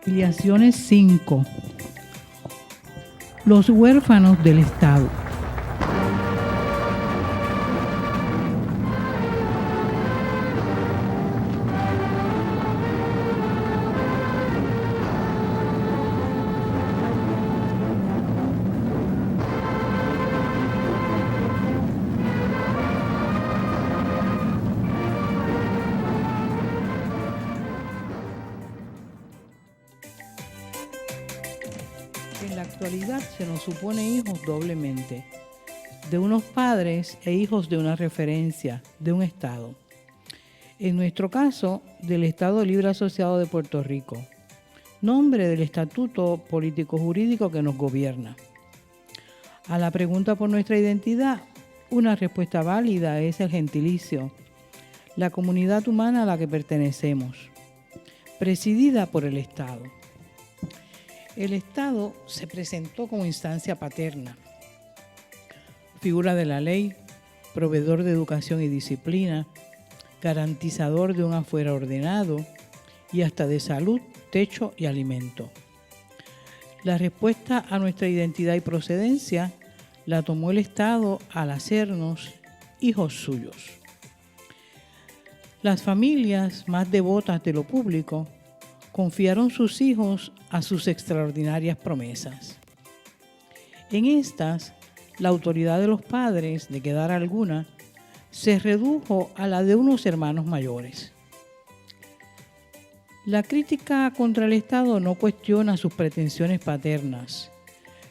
Afiliaciones 5. Los huérfanos del Estado. En la actualidad se nos supone hijos doblemente, de unos padres e hijos de una referencia, de un Estado. En nuestro caso, del Estado Libre Asociado de Puerto Rico, nombre del estatuto político-jurídico que nos gobierna. A la pregunta por nuestra identidad, una respuesta válida es el gentilicio, la comunidad humana a la que pertenecemos, presidida por el Estado. El Estado se presentó como instancia paterna, figura de la ley, proveedor de educación y disciplina, garantizador de un afuera ordenado y hasta de salud, techo y alimento. La respuesta a nuestra identidad y procedencia la tomó el Estado al hacernos hijos suyos. Las familias más devotas de lo público confiaron sus hijos a sus extraordinarias promesas. En estas, la autoridad de los padres, de quedar alguna, se redujo a la de unos hermanos mayores. La crítica contra el Estado no cuestiona sus pretensiones paternas,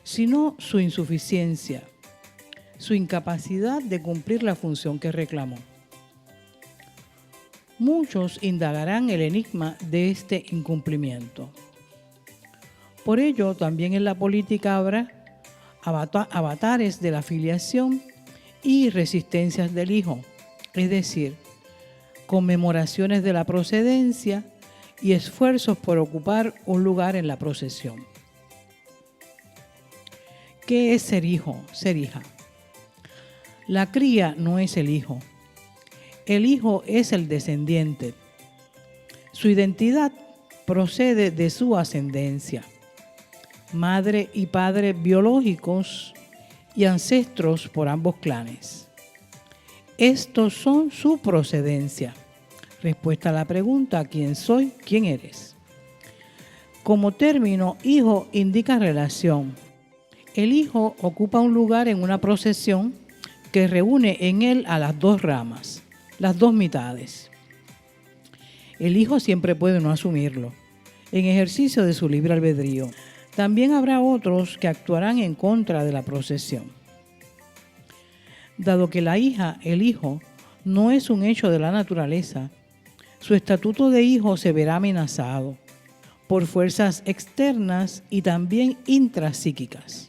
sino su insuficiencia, su incapacidad de cumplir la función que reclamó. Muchos indagarán el enigma de este incumplimiento. Por ello, también en la política habrá avatares de la filiación y resistencias del hijo, es decir, conmemoraciones de la procedencia y esfuerzos por ocupar un lugar en la procesión. ¿Qué es ser hijo, ser hija? La cría no es el hijo. El hijo es el descendiente. Su identidad procede de su ascendencia. Madre y padre biológicos y ancestros por ambos clanes. Estos son su procedencia. Respuesta a la pregunta, ¿quién soy? ¿Quién eres? Como término, hijo indica relación. El hijo ocupa un lugar en una procesión que reúne en él a las dos ramas, las dos mitades. El hijo siempre puede no asumirlo, en ejercicio de su libre albedrío. También habrá otros que actuarán en contra de la procesión. Dado que la hija, el hijo, no es un hecho de la naturaleza, su estatuto de hijo se verá amenazado por fuerzas externas y también intrapsíquicas.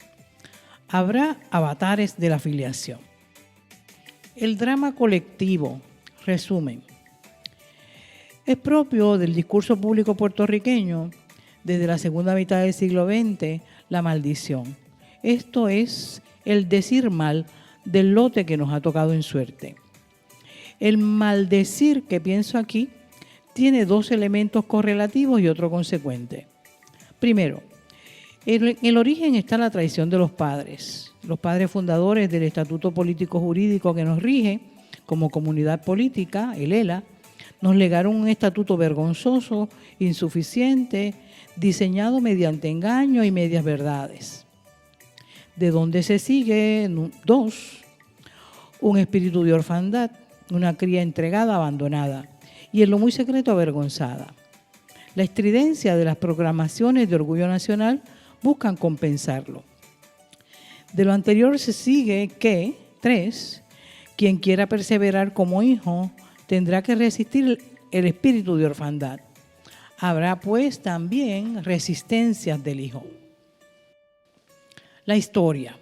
Habrá avatares de la filiación. El drama colectivo, resumen, es propio del discurso público puertorriqueño desde la segunda mitad del siglo XX, la maldición. Esto es el decir mal del lote que nos ha tocado en suerte. El maldecir que pienso aquí tiene dos elementos correlativos y otro consecuente. Primero, en el origen está la traición de los padres fundadores del Estatuto Político Jurídico que nos rige como comunidad política, el ELA, nos legaron un estatuto vergonzoso, insuficiente, diseñado mediante engaño y medias verdades. De donde se sigue, dos, un espíritu de orfandad, una cría entregada, abandonada, y en lo muy secreto avergonzada. La estridencia de las proclamaciones de orgullo nacional buscan compensarlo. De lo anterior se sigue que, 3, quien quiera perseverar como hijo tendrá que resistir el espíritu de orfandad. Habrá pues también resistencias del hijo. La historia.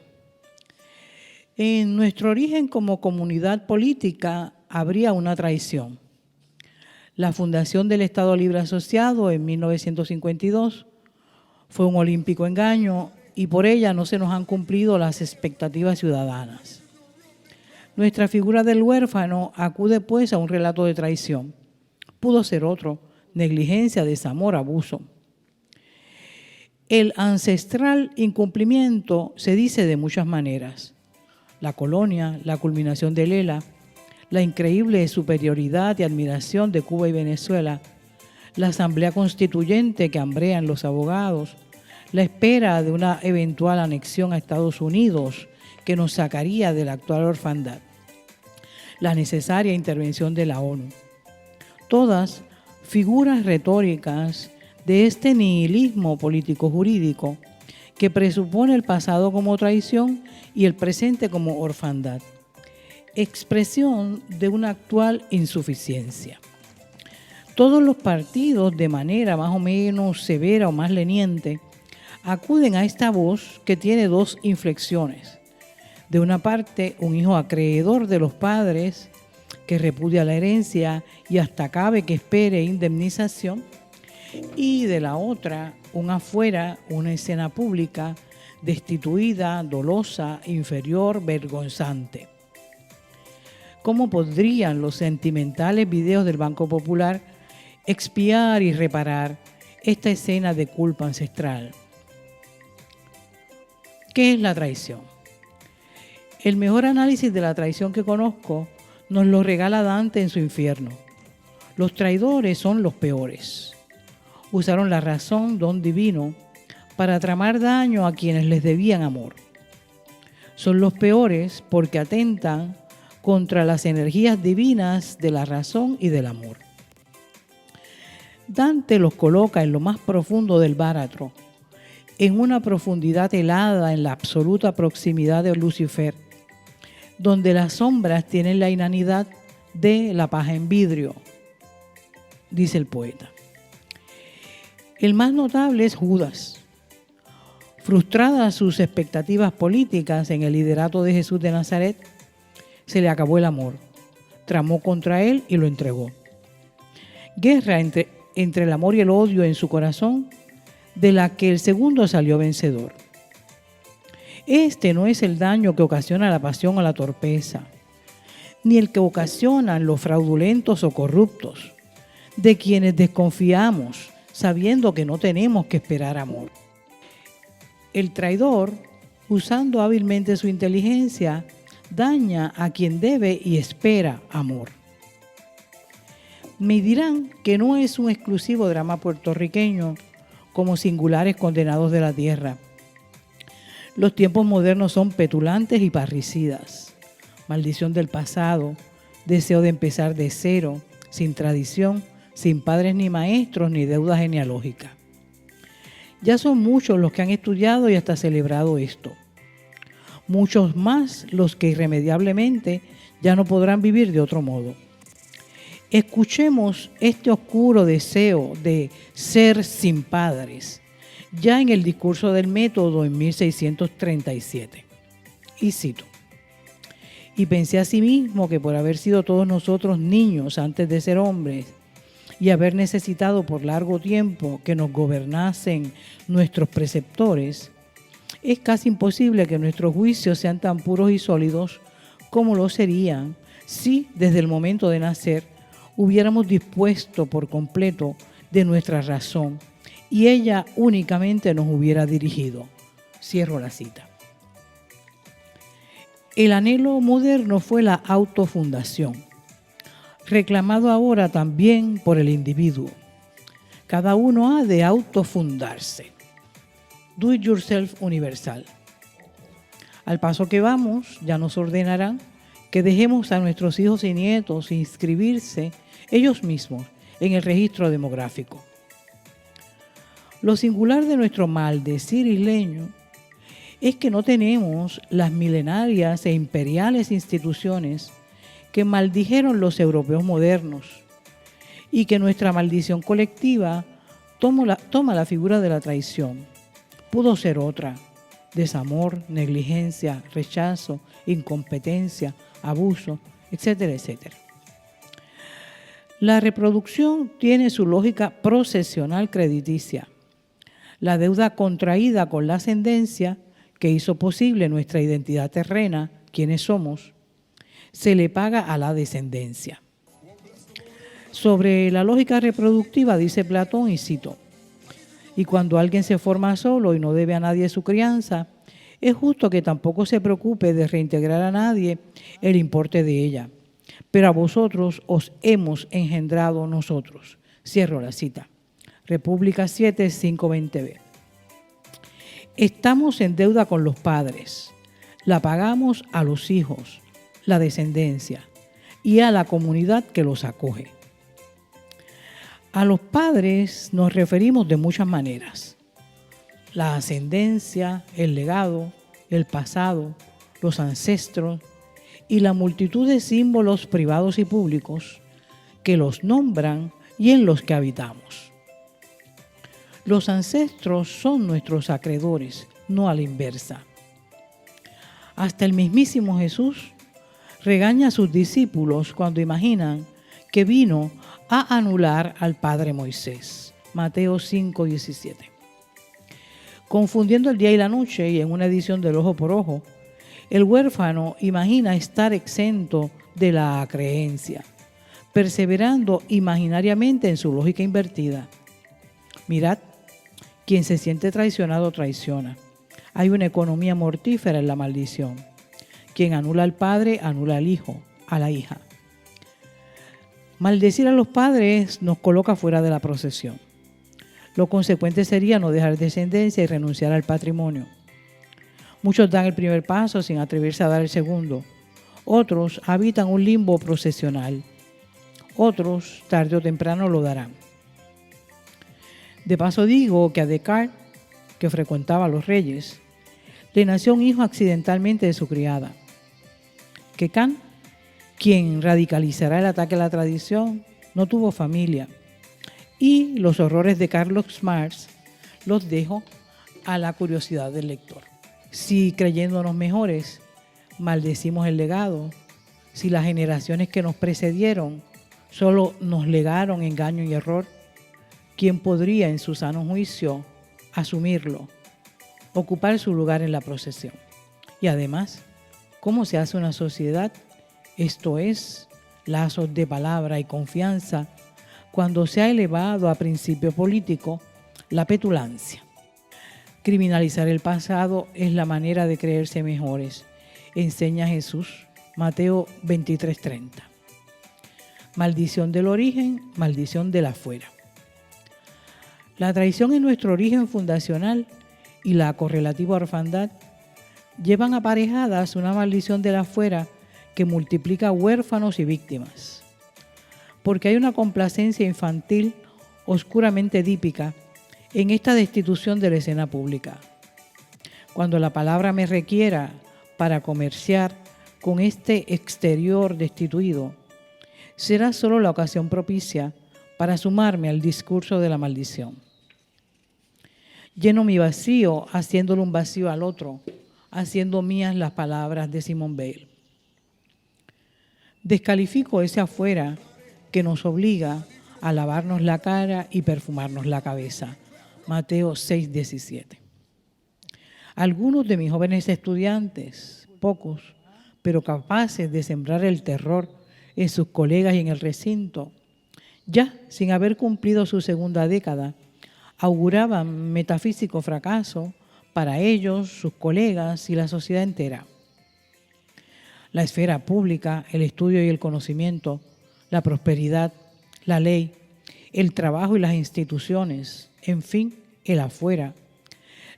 En nuestro origen como comunidad política habría una traición. La fundación del Estado Libre Asociado en 1952 fue un olímpico engaño y por ella no se nos han cumplido las expectativas ciudadanas. Nuestra figura del huérfano acude pues a un relato de traición. Pudo ser otro, negligencia, desamor, abuso. El ancestral incumplimiento se dice de muchas maneras. La colonia, la culminación del ELA, la increíble superioridad y admiración de Cuba y Venezuela, la asamblea constituyente que hambrean los abogados, la espera de una eventual anexión a Estados Unidos que nos sacaría de la actual orfandad, la necesaria intervención de la ONU. Todas figuras retóricas de este nihilismo político-jurídico que presupone el pasado como traición y el presente como orfandad, expresión de una actual insuficiencia. Todos los partidos, de manera más o menos severa o más leniente, acuden a esta voz que tiene dos inflexiones. De una parte, un hijo acreedor de los padres que repudia la herencia y hasta cabe que espere indemnización, y de la otra, un afuera, una escena pública, destituida, dolosa, inferior, vergonzante. ¿Cómo podrían los sentimentales videos del Banco Popular expiar y reparar esta escena de culpa ancestral? ¿Qué es la traición? El mejor análisis de la traición que conozco nos lo regala Dante en su Infierno. Los traidores son los peores. Usaron la razón, don divino, para tramar daño a quienes les debían amor. Son los peores porque atentan contra las energías divinas de la razón y del amor. Dante los coloca en lo más profundo del Báratro, en una profundidad helada en la absoluta proximidad de Lucifer, donde las sombras tienen la inanidad de la paja en vidrio, dice el poeta. El más notable es Judas. Frustradas sus expectativas políticas en el liderato de Jesús de Nazaret, se le acabó el amor, tramó contra él y lo entregó. Guerra entre el amor y el odio en su corazón, de la que el segundo salió vencedor. Este no es el daño que ocasiona la pasión o la torpeza, ni el que ocasionan los fraudulentos o corruptos, de quienes desconfiamos, sabiendo que no tenemos que esperar amor. El traidor, usando hábilmente su inteligencia, daña a quien debe y espera amor. Me dirán que no es un exclusivo drama puertorriqueño, como singulares condenados de la tierra. Los tiempos modernos son petulantes y parricidas. Maldición del pasado, deseo de empezar de cero, sin tradición, sin padres ni maestros ni deuda genealógica. Ya son muchos los que han estudiado y hasta celebrado esto. Muchos más los que irremediablemente ya no podrán vivir de otro modo. Escuchemos este oscuro deseo de ser sin padres, ya en el discurso del método en 1637. Y cito: y pensé asimismo que por haber sido todos nosotros niños antes de ser hombres, y haber necesitado por largo tiempo que nos gobernasen nuestros preceptores, es casi imposible que nuestros juicios sean tan puros y sólidos como lo serían si desde el momento de nacer hubiéramos dispuesto por completo de nuestra razón y ella únicamente nos hubiera dirigido. Cierro la cita. El anhelo moderno fue la autofundación, reclamado ahora también por el individuo. Cada uno ha de autofundarse. Do it yourself universal. Al paso que vamos, ya nos ordenarán que dejemos a nuestros hijos y nietos inscribirse ellos mismos en el registro demográfico. Lo singular de nuestro maldecir isleño es que no tenemos las milenarias e imperiales instituciones que maldijeron los europeos modernos y que nuestra maldición colectiva toma la figura de la traición. Pudo ser otra: desamor, negligencia, rechazo, incompetencia, abuso, etcétera, etcétera. La reproducción tiene su lógica procesional crediticia. La deuda contraída con la ascendencia que hizo posible nuestra identidad terrena, quienes somos, se le paga a la descendencia. Sobre la lógica reproductiva dice Platón, y cito: Y cuando alguien se forma solo y no debe a nadie su crianza, es justo que tampoco se preocupe de reintegrar a nadie el importe de ella. Pero a vosotros os hemos engendrado nosotros. Cierro la cita. República 7, 520b. Estamos en deuda con los padres. La pagamos a los hijos, la descendencia y a la comunidad que los acoge. A los padres nos referimos de muchas maneras. La ascendencia, el legado, el pasado, los ancestros y la multitud de símbolos privados y públicos que los nombran y en los que habitamos. Los ancestros son nuestros acreedores, no a la inversa. Hasta el mismísimo Jesús regaña a sus discípulos cuando imaginan que vino a anular al padre Moisés. Mateo 5:17. Confundiendo el día y la noche, y en una edición del ojo por ojo, el huérfano imagina estar exento de la creencia, perseverando imaginariamente en su lógica invertida. Mirad, quien se siente traicionado traiciona. Hay una economía mortífera en la maldición. Quien anula al padre, anula al hijo, a la hija. Maldecir a los padres nos coloca fuera de la procesión. Lo consecuente sería no dejar descendencia y renunciar al patrimonio. Muchos dan el primer paso sin atreverse a dar el segundo. Otros habitan un limbo procesional. Otros, tarde o temprano, lo darán. De paso digo que a Descartes, que frecuentaba a los reyes, le nació un hijo accidentalmente de su criada. Que Kant, quien radicalizará el ataque a la tradición, no tuvo familia. Y los horrores de Carlos Marx los dejo a la curiosidad del lector. Si creyéndonos mejores maldecimos el legado, si las generaciones que nos precedieron solo nos legaron engaño y error, ¿quién podría en su sano juicio asumirlo, ocupar su lugar en la procesión? Y además, ¿cómo se hace una sociedad? Esto es, lazos de palabra y confianza, cuando se ha elevado a principio político la petulancia. Criminalizar el pasado es la manera de creerse mejores, enseña Jesús, Mateo 23:30. Maldición del origen, maldición del afuera. La traición en nuestro origen fundacional y la correlativa orfandad llevan aparejadas una maldición del afuera que multiplica huérfanos y víctimas. Porque hay una complacencia infantil oscuramente edípica en esta destitución de la escena pública. Cuando la palabra me requiera para comerciar con este exterior destituido, será solo la ocasión propicia para sumarme al discurso de la maldición. Lleno mi vacío haciéndole un vacío al otro, haciendo mías las palabras de Simone Weil. Descalifico ese afuera que nos obliga a lavarnos la cara y perfumarnos la cabeza. Mateo 6:17. Algunos de mis jóvenes estudiantes, pocos, pero capaces de sembrar el terror en sus colegas y en el recinto, ya sin haber cumplido su segunda década, auguraban metafísico fracaso para ellos, sus colegas y la sociedad entera. La esfera pública, el estudio y el conocimiento, la prosperidad, la ley, el trabajo y las instituciones, en fin, el afuera,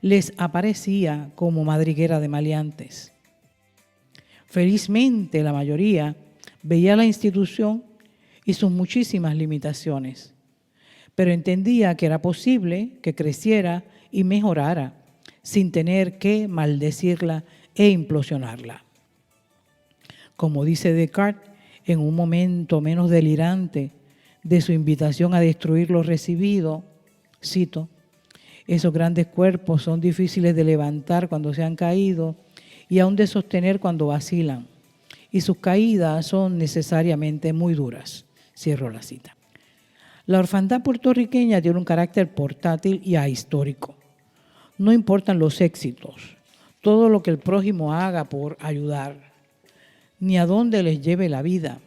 les aparecía como madriguera de maleantes. Felizmente, la mayoría veía la institución y sus muchísimas limitaciones, pero entendía que era posible que creciera y mejorara sin tener que maldecirla e implosionarla. Como dice Descartes, en un momento menos delirante de su invitación a destruir lo recibido, cito, esos grandes cuerpos son difíciles de levantar cuando se han caído y aún de sostener cuando vacilan, y sus caídas son necesariamente muy duras. Cierro la cita. La orfandad puertorriqueña tiene un carácter portátil y ahistórico. No importan los éxitos, todo lo que el prójimo haga por ayudar, ni a dónde les lleve la vida.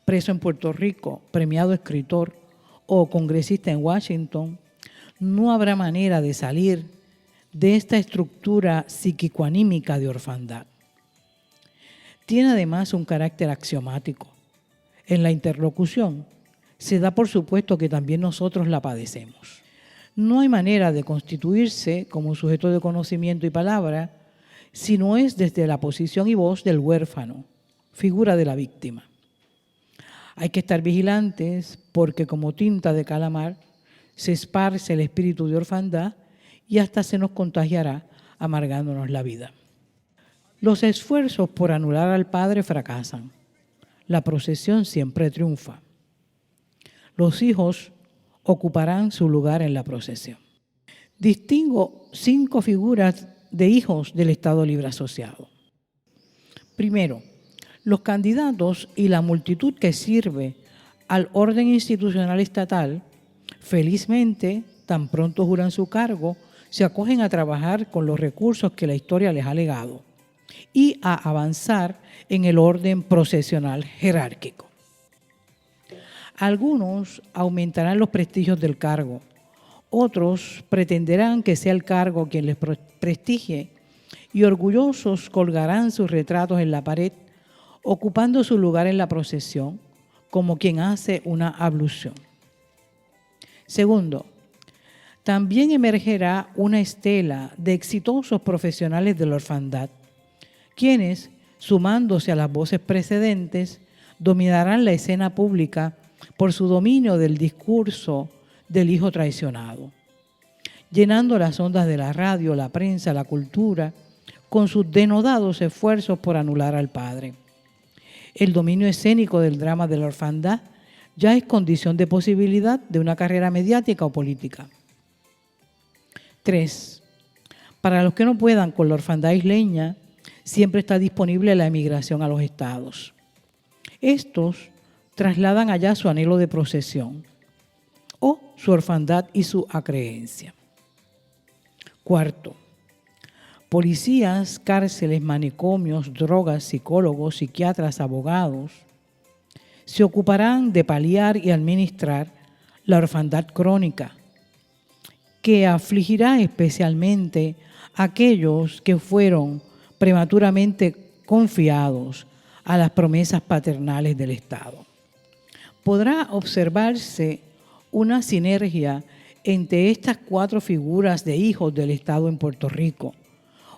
Preso en Puerto Rico, premiado escritor o congresista en Washington, no habrá manera de salir de esta estructura psíquico-anímica de orfandad. Tiene además un carácter axiomático. En la interlocución se da por supuesto que también nosotros la padecemos. No hay manera de constituirse como sujeto de conocimiento y palabra si no es desde la posición y voz del huérfano, figura de la víctima. Hay que estar vigilantes porque como tinta de calamar se esparce el espíritu de orfandad y hasta se nos contagiará amargándonos la vida. Los esfuerzos por anular al padre fracasan. La procesión siempre triunfa. Los hijos ocuparán su lugar en la procesión. Distingo 5 figuras de hijos del Estado Libre Asociado. Primero, los candidatos y la multitud que sirve al orden institucional estatal, felizmente, tan pronto juran su cargo, se acogen a trabajar con los recursos que la historia les ha legado y a avanzar en el orden procesional jerárquico. Algunos aumentarán los prestigios del cargo, otros pretenderán que sea el cargo quien les prestigie y orgullosos colgarán sus retratos en la pared, ocupando su lugar en la procesión como quien hace una ablución. Segundo, también emergerá una estela de exitosos profesionales de la orfandad, quienes, sumándose a las voces precedentes, dominarán la escena pública por su dominio del discurso del hijo traicionado, llenando las ondas de la radio, la prensa, la cultura, con sus denodados esfuerzos por anular al padre. El dominio escénico del drama de la orfandad ya es condición de posibilidad de una carrera mediática o política. 3. Para los que no puedan con la orfandad isleña, siempre está disponible la emigración a los estados. Estos trasladan allá su anhelo de procesión o su orfandad y su acreencia. 4. Policías, cárceles, manicomios, drogas, psicólogos, psiquiatras, abogados se ocuparán de paliar y administrar la orfandad crónica, que afligirá especialmente a aquellos que fueron prematuramente confiados a las promesas paternales del Estado. Podrá observarse una sinergia entre estas 4 figuras de hijos del Estado en Puerto Rico,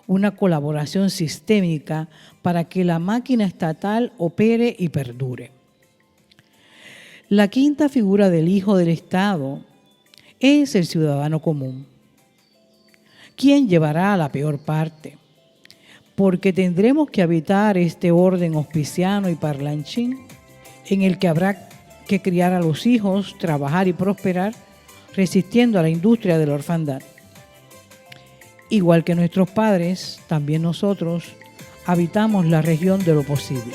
una colaboración sistémica para que la máquina estatal opere y perdure. La 5ª figura del hijo del Estado es el ciudadano común, quien llevará a la peor parte, porque tendremos que habitar este orden hospiciano y parlanchín en el que habrá que criar a los hijos, trabajar y prosperar, resistiendo a la industria de la orfandad. Igual que nuestros padres, también nosotros habitamos la región de lo posible.